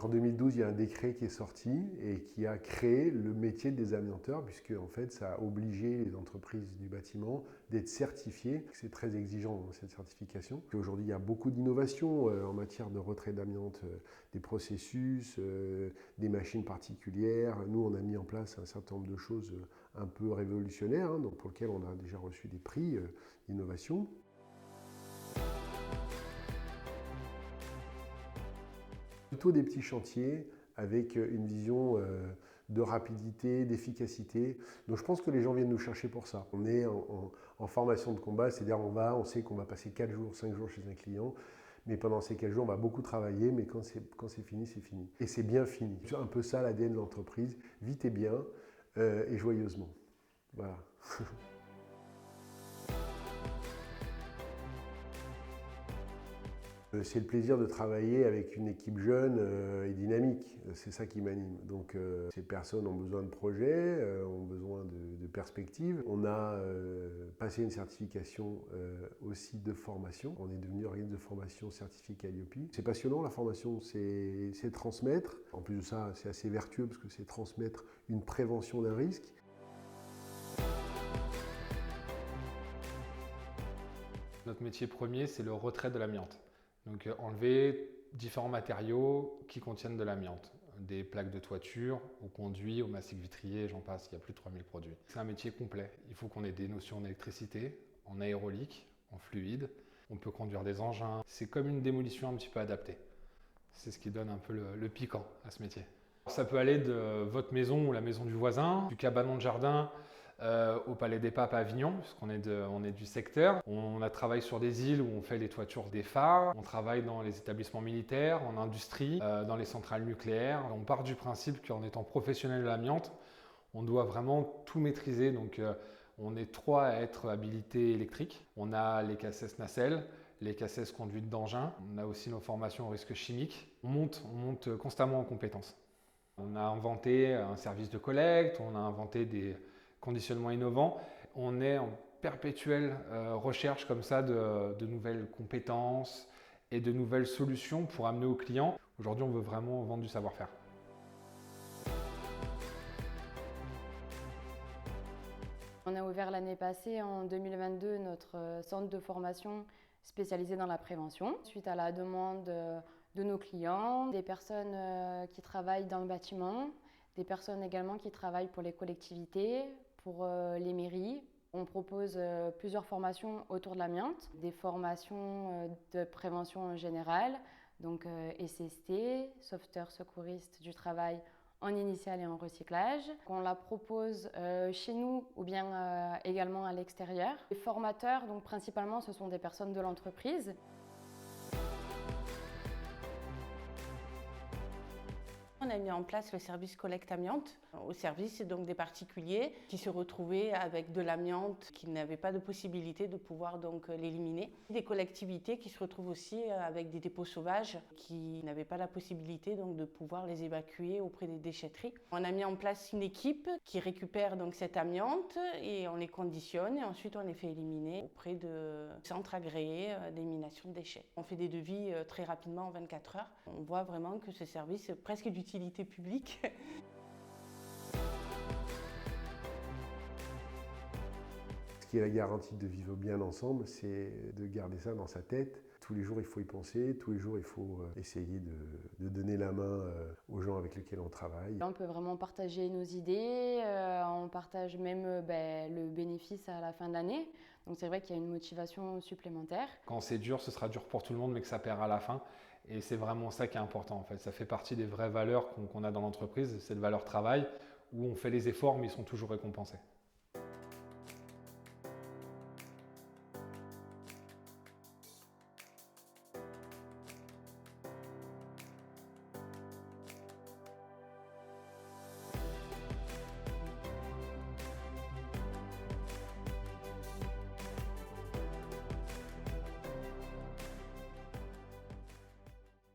en 2012, il y a un décret qui est sorti et qui a créé le métier de désamianteur, puisque en fait, ça a obligé les entreprises du bâtiment d'être certifiées. C'est très exigeant, cette certification. Aujourd'hui, il y a beaucoup d'innovations en matière de retrait d'amiante, des processus, des machines particulières. Nous, on a mis en place un certain nombre de choses un peu révolutionnaires, donc pour lesquelles on a déjà reçu des prix d'innovation. Plutôt des petits chantiers avec une vision de rapidité, d'efficacité. Donc je pense que les gens viennent nous chercher pour ça. On est en formation de combat, c'est-à-dire on sait qu'on va passer 4 jours, 5 jours chez un client, mais pendant ces 4 jours, on va beaucoup travailler, mais quand c'est fini, c'est fini. Et c'est bien fini. C'est un peu ça l'ADN de l'entreprise, vite et bien et joyeusement. Voilà. C'est le plaisir de travailler avec une équipe jeune et dynamique. C'est ça qui m'anime. Donc ces personnes ont besoin de projets, ont besoin de perspectives. On a passé une certification aussi de formation. On est devenu organisme de formation certifié Calliope. C'est passionnant la formation, c'est transmettre. En plus de ça, c'est assez vertueux parce que c'est transmettre une prévention d'un risque. Notre métier premier, c'est le retrait de l'amiante. Donc enlever différents matériaux qui contiennent de l'amiante. Des plaques de toiture, aux conduits, aux massifs vitriers, j'en passe, il y a plus de 3000 produits. C'est un métier complet. Il faut qu'on ait des notions en électricité, en aérolique, en fluide. On peut conduire des engins. C'est comme une démolition un petit peu adaptée. C'est ce qui donne un peu le piquant à ce métier. Ça peut aller de votre maison ou la maison du voisin, du cabanon de jardin, au Palais des Papes à Avignon, puisqu'on est du secteur. On a travaillé sur des îles où on fait les toitures des phares. On travaille dans les établissements militaires, en industrie, dans les centrales nucléaires. On part du principe qu'en étant professionnel de l'amiante, on doit vraiment tout maîtriser. Donc, on est 3 à être habilités électriques. On a les CACES nacelles, les CACES conduite d'engin. On a aussi nos formations au risque chimique. On monte constamment en compétences. On a inventé un service de collecte, on a inventé des conditionnements innovants. On est en perpétuelle recherche comme ça de nouvelles compétences et de nouvelles solutions pour amener aux clients. Aujourd'hui, on veut vraiment vendre du savoir-faire. On a ouvert l'année passée, en 2022, notre centre de formation spécialisé dans la prévention, suite à la demande de nos clients, des personnes qui travaillent dans le bâtiment, des personnes également qui travaillent pour les collectivités, pour les mairies. On propose plusieurs formations autour de l'amiante, des formations de prévention en général, donc SST, sauveteur secouriste du travail en initial et en recyclage. On la propose chez nous ou bien également à l'extérieur. Les formateurs, donc principalement, ce sont des personnes de l'entreprise. On a mis en place le service collecte amiante au service donc des particuliers qui se retrouvaient avec de l'amiante qui n'avaient pas de possibilité de pouvoir donc l'éliminer. Des collectivités qui se retrouvent aussi avec des dépôts sauvages qui n'avaient pas la possibilité donc de pouvoir les évacuer auprès des déchetteries. On a mis en place une équipe qui récupère donc cette amiante et on les conditionne et ensuite on les fait éliminer auprès de centres agréés d'élimination de déchets. On fait des devis très rapidement en 24 heures. On voit vraiment que ce service est presque d'utilité publique. Ce qui est la garantie de vivre bien ensemble, c'est de garder ça dans sa tête. Tous les jours, il faut y penser. Tous les jours, il faut essayer de donner la main aux gens avec lesquels on travaille. On peut vraiment partager nos idées. On partage même le bénéfice à la fin de l'année. Donc c'est vrai qu'il y a une motivation supplémentaire. Quand c'est dur, ce sera dur pour tout le monde, mais que ça perd à la fin. Et c'est vraiment ça qui est important en fait. Ça fait partie des vraies valeurs qu'on a dans l'entreprise, c'est le valeur travail, où on fait les efforts, mais ils sont toujours récompensés.